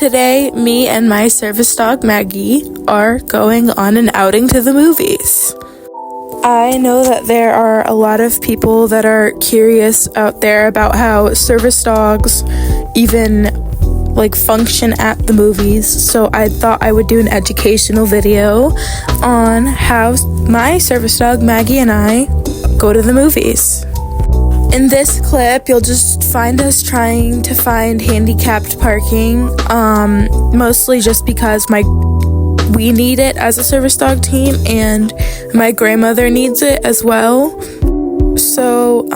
Today, me and my service dog Maggie are going on an outing to the movies. I know that there are a lot of people that are curious out there about how service dogs even function at the movies, so I thought I would do an educational video on how my service dog Maggie and I go to the movies. In this clip, you'll just find us trying to find handicapped parking, mostly just because we need it as a service dog team and my grandmother needs it as well. So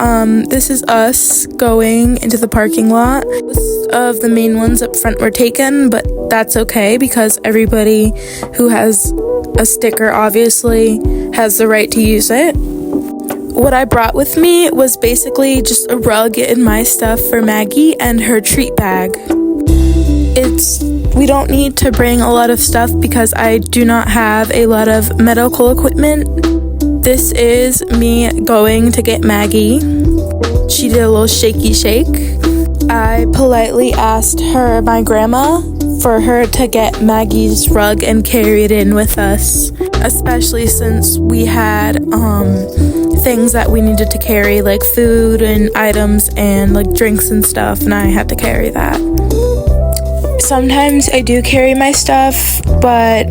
this is us going into the parking lot. Most of the main ones up front were taken, but that's okay because everybody who has a sticker obviously has the right to use it. What I brought with me was basically just a rug and my stuff for Maggie and her treat bag. We don't need to bring a lot of stuff because I do not have a lot of medical equipment. This is me going to get Maggie. She did a little shaky shake. I politely asked my grandma, for her to get Maggie's rug and carry it in with us, especially since we had things that we needed to carry, like food and items and drinks and stuff, and I had to carry that. Sometimes I do carry my stuff, but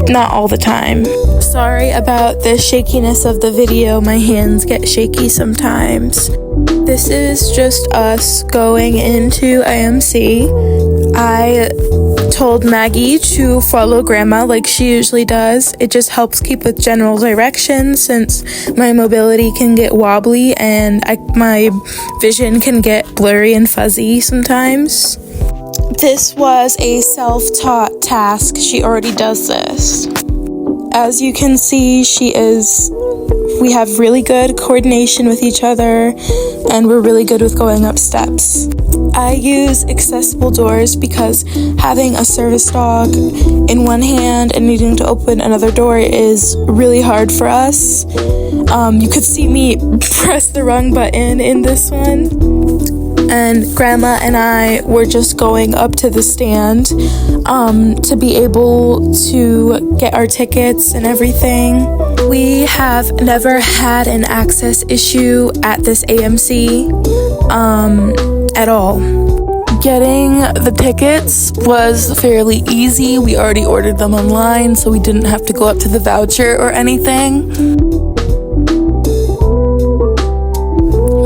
not all the time. Sorry about the shakiness of the video, my hands get shaky sometimes. This is just us going into AMC. I told Maggie to follow Grandma like she usually does. It just helps keep with general directions since my mobility can get wobbly and my vision can get blurry and fuzzy sometimes. This was a self-taught task. She already does this. As you can see, we have really good coordination with each other, and we're really good with going up steps. I use accessible doors because having a service dog in one hand and needing to open another door is really hard for us. You could see me press the wrong button in this one. And Grandma and I were just going up to the stand to be able to get our tickets and everything. We have never had an access issue at this AMC at all. Getting the tickets was fairly easy. We already ordered them online, so we didn't have to go up to the voucher or anything.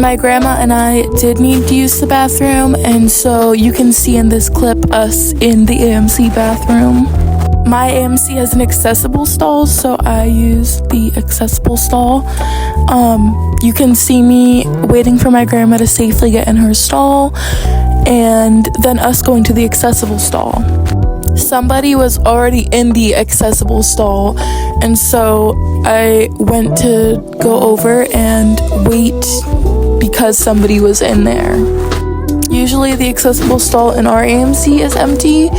My grandma and I did need to use the bathroom, and so you can see in this clip us in the AMC bathroom. My AMC has an accessible stall, so I use the accessible stall. You can see me waiting for my grandma to safely get in her stall, and then us going to the accessible stall. Somebody was already in the accessible stall, and so I went to go over and wait because somebody was in there. Usually the accessible stall in our AMC is empty,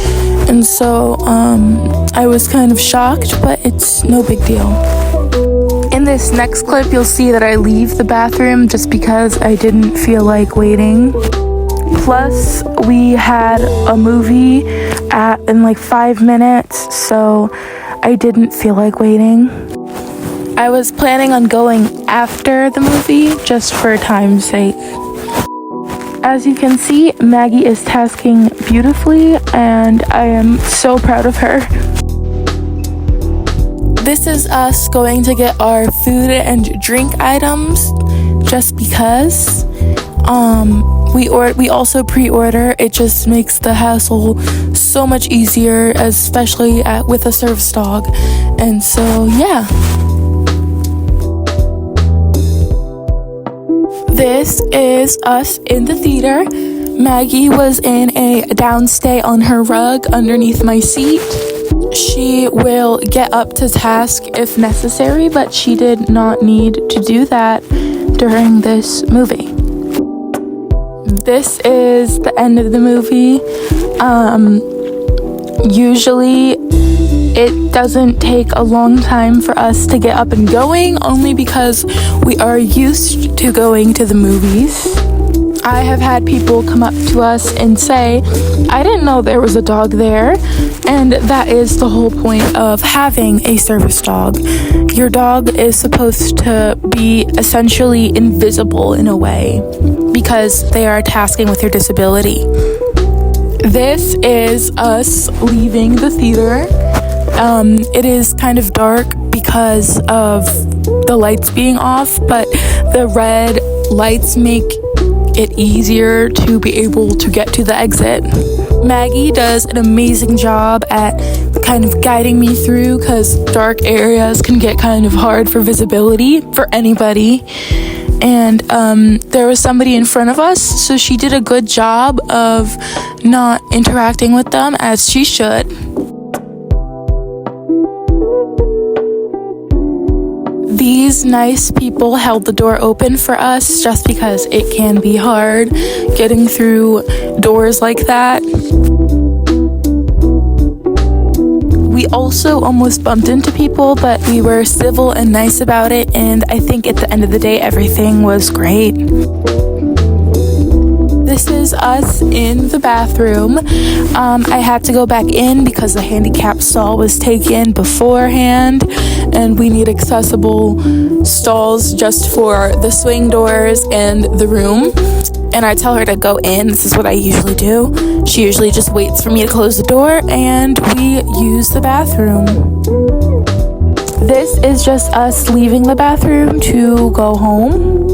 and so I was kind of shocked, but it's no big deal. In this next clip, you'll see that I leave the bathroom just because I didn't feel like waiting. Plus, we had a movie in 5 minutes, so I didn't feel like waiting. I was planning on going after the movie just for time's sake. As you can see, Maggie is tasking beautifully, and I am so proud of her. This is us going to get our food and drink items just because. We also pre-order. It just makes the hassle so much easier, especially with a service dog. And so, yeah. This is us in the theater. Maggie was in a downstay on her rug underneath my seat. She will get up to task if necessary, but she did not need to do that during this movie. This is the end of the movie. Usually it doesn't take a long time for us to get up and going, only because we are used to going to the movies. I have had people come up to us and say, I didn't know there was a dog there. And that is the whole point of having a service dog. Your dog is supposed to be essentially invisible in a way because they are tasking with your disability. This is us leaving the theater. It is kind of dark because of the lights being off, but the red lights make it easier to be able to get to the exit. Maggie does an amazing job at kind of guiding me through because dark areas can get kind of hard for visibility for anybody. And there was somebody in front of us, so she did a good job of not interacting with them as she should. These nice people held the door open for us just because it can be hard getting through doors like that. We also almost bumped into people, but we were civil and nice about it, and I think at the end of the day, everything was great. This is us in the bathroom. I had to go back in because the handicap stall was taken beforehand, and we need accessible stalls just for the swing doors and the room. And I tell her to go in. This is what I usually do. She usually just waits for me to close the door, and we use the bathroom. This is just us leaving the bathroom to go home.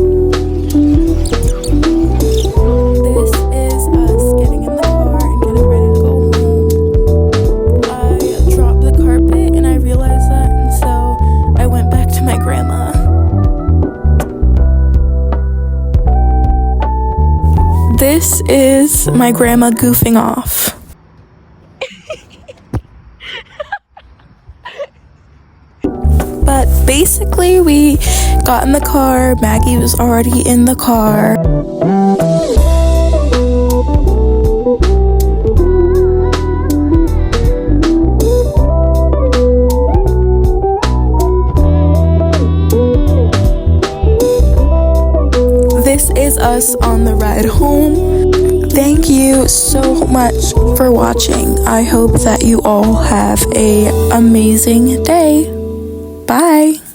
This is my grandma goofing off. But basically, we got in the car. Maggie was already in the car. This is us on the ride home. Thank you so much for watching. I hope that you all have an amazing day. Bye.